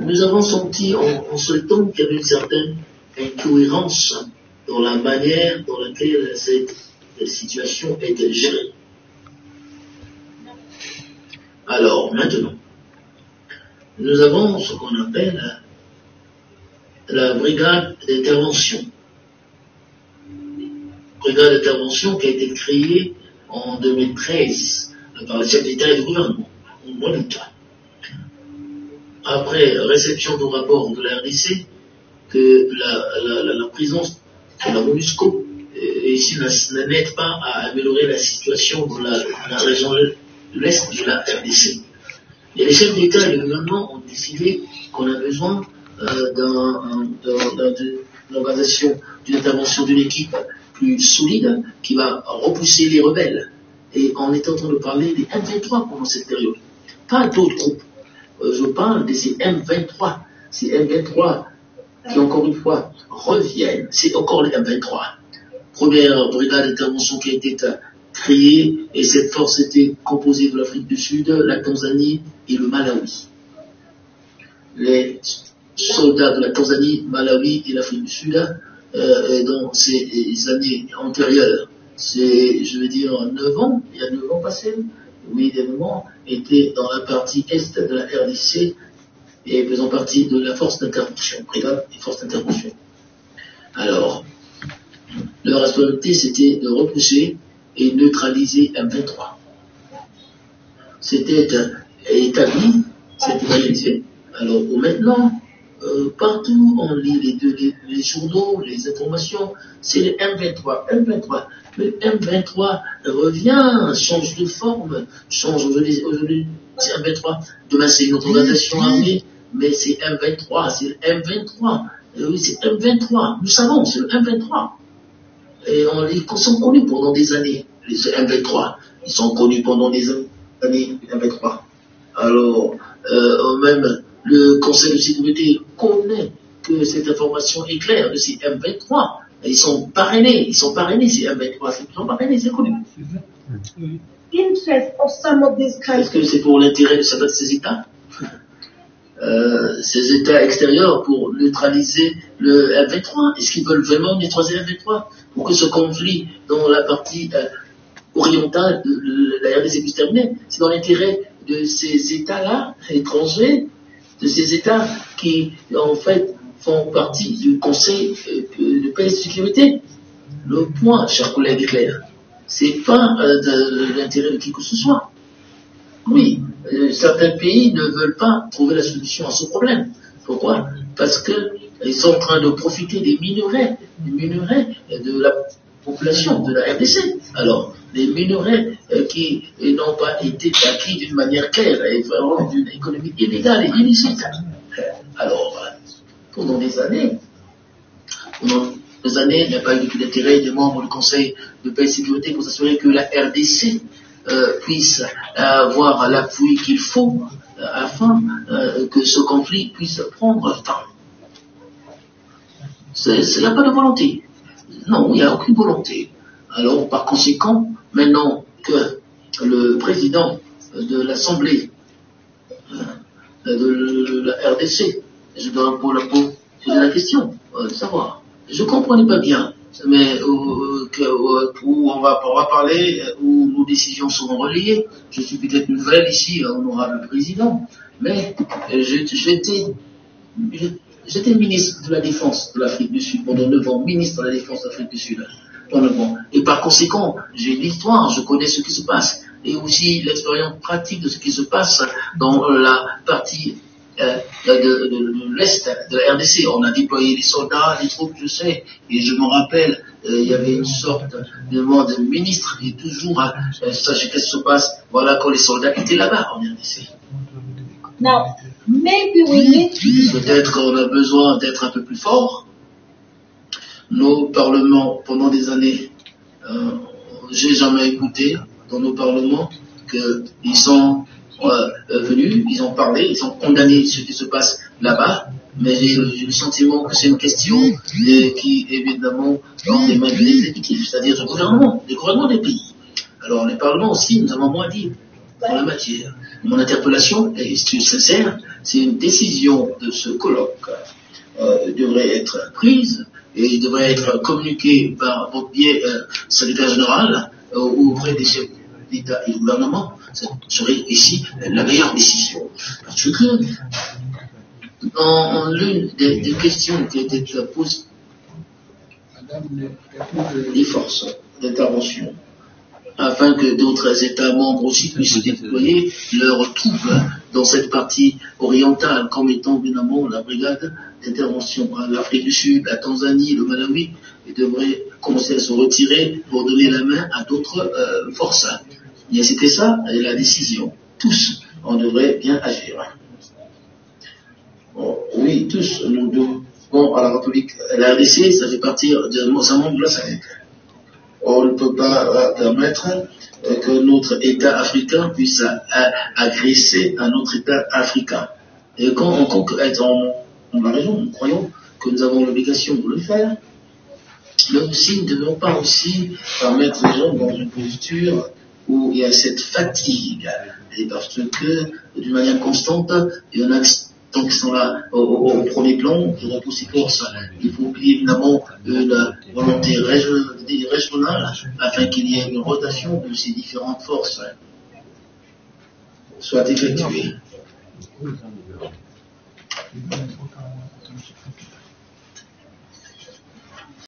nous avons senti en ce temps qu'il y avait une certaine incohérence dans la manière dans laquelle cette situation était gérée. Alors, maintenant, nous avons ce qu'on appelle la brigade d'intervention. Brigade d'intervention qui a été créée en 2013 par le chef d'État et du gouvernement, au mois d'août. Après réception du rapport de la RDC, que la présence de la MONUSCO ici n'aide pas à améliorer la situation dans la région de l'Est de la RDC. Et les chefs d'État et le gouvernement ont décidé qu'on a besoin d'une organisation, d'une intervention d'une équipe plus solide qui va repousser les rebelles. Et on est en train de parler des M23 pendant cette période. Pas d'autres groupes. Je parle de ces M23. Ces M23 qui, encore une fois, reviennent. C'est encore les M23. Première brigade d'intervention qui a été créée, et cette force était composée de l'Afrique du Sud, la Tanzanie et le Malawi. Les soldats de la Tanzanie, Malawi et l'Afrique du Sud, dans ces années antérieures, c'est, je vais dire, 9 ans, il y a 9 ans passés, oui, des moments, étaient dans la partie est de la RDC et faisant partie de la force d'intervention, brigade et force d'intervention. Alors, leur responsabilité, c'était de repousser et neutraliser M23. C'était établi, c'était réalisé. Alors, maintenant, partout, on lit les journaux, les informations, c'est le M23, M23. Le M23 revient, change de forme, change aujourd'hui, c'est M23. Demain, c'est une autre organisation armée, mais c'est M23, c'est le M23. Oui, c'est M23. Nous savons, c'est le M23. Et ils sont connus pendant des années, les M23. Ils sont connus pendant des années, les M23. Alors, même le Conseil de sécurité connaît que cette information est claire de ces M23. Ils sont parrainés, ces M23. Ils sont parrainés, c'est connu. Est-ce que c'est pour l'intérêt de ces États ces États extérieurs pour neutraliser le M23? Est-ce qu'ils veulent vraiment neutraliser le M23 pour que ce conflit dans la partie orientale de la RDC puisse terminer? C'est dans l'intérêt de ces États-là, étrangers, de ces États qui, en fait, font partie du Conseil de paix et de sécurité. Le point, chers collègues, est clair. C'est pas de l'intérêt de qui que ce soit. Oui, certains pays ne veulent pas trouver la solution à ce problème. Pourquoi? Parce qu'ils sont en train de profiter des minerais de la population de la RDC. Alors, les minerais qui n'ont pas été acquis d'une manière claire et vraiment d'une économie illégale et illicite. Alors, pendant des années, il n'y a pas eu d'intérêt des membres du Conseil de paix et de sécurité pour s'assurer que la RDC puisse avoir l'appui qu'il faut afin que ce conflit puisse prendre temps. Il n'y a pas de volonté. Non, il n'y a aucune volonté. Alors, par conséquent, maintenant que le président de l'Assemblée de la RDC, je dois pour poser la question, de savoir. Je ne comprenais pas bien, mais où on va parler, où nos décisions seront relayées. Je suis peut-être nouvelle ici, honorable président, mais j'étais ministre de la Défense de l'Afrique du Sud pendant 9 ans, ministre de la Défense de l'Afrique du Sud pendant 9 ans. Et par conséquent, j'ai l'histoire, je connais ce qui se passe, et aussi l'expérience pratique de ce qui se passe dans la partie de l'Est de la RDC. On a déployé les soldats, les troupes, je sais, et je me rappelle, il y avait une sorte de mode ministre qui toujours sachez qu'est-ce qui se passe, voilà, quand les soldats étaient là-bas en RDC. Now, maybe we need to... Peut-être qu'on a besoin d'être un peu plus fort. Nos parlements, pendant des années, j'ai jamais écouté dans nos parlements qu'ils sont venus, ils ont parlé, ils ont condamné ce qui se passe là-bas, mais j'ai le sentiment que c'est une question qui, évidemment, dans les mains de l'exécutif, c'est-à-dire du gouvernement, des pays. Alors, les parlements aussi, nous avons moins dit. en la matière. Mon interpellation est sincère, c'est une décision de ce colloque devrait être prise et devrait être communiquée par votre biais secrétaire général auprès des chefs d'État et de gouvernement. Ça serait ici la meilleure décision. Parce que dans l'une des questions qui a été posée, les forces d'intervention, afin que d'autres États membres aussi puissent déployer leurs troupes dans cette partie orientale, comme étant évidemment la brigade d'intervention à l'Afrique du Sud, la Tanzanie, le Malawi, et devraient commencer à se retirer pour donner la main à d'autres forces. Et c'était ça la décision. Tous, on devrait bien agir. Bon, oui, tous, nous devons à la République, la RDC, ça fait partir de sa membre de la SADC. On ne peut pas permettre que notre État africain puisse agresser un autre État africain. Et quand on est dans la région, nous croyons que nous avons l'obligation de le faire, mais aussi nous ne devons pas aussi mettre les gens dans une posture où il y a cette fatigue. Et parce que, d'une manière constante, il y en a qui sont là au premier plan, qui repoussent les forces. Il faut oublier évidemment une volonté régionale afin qu'il y ait une rotation de ces différentes forces soit effectuée.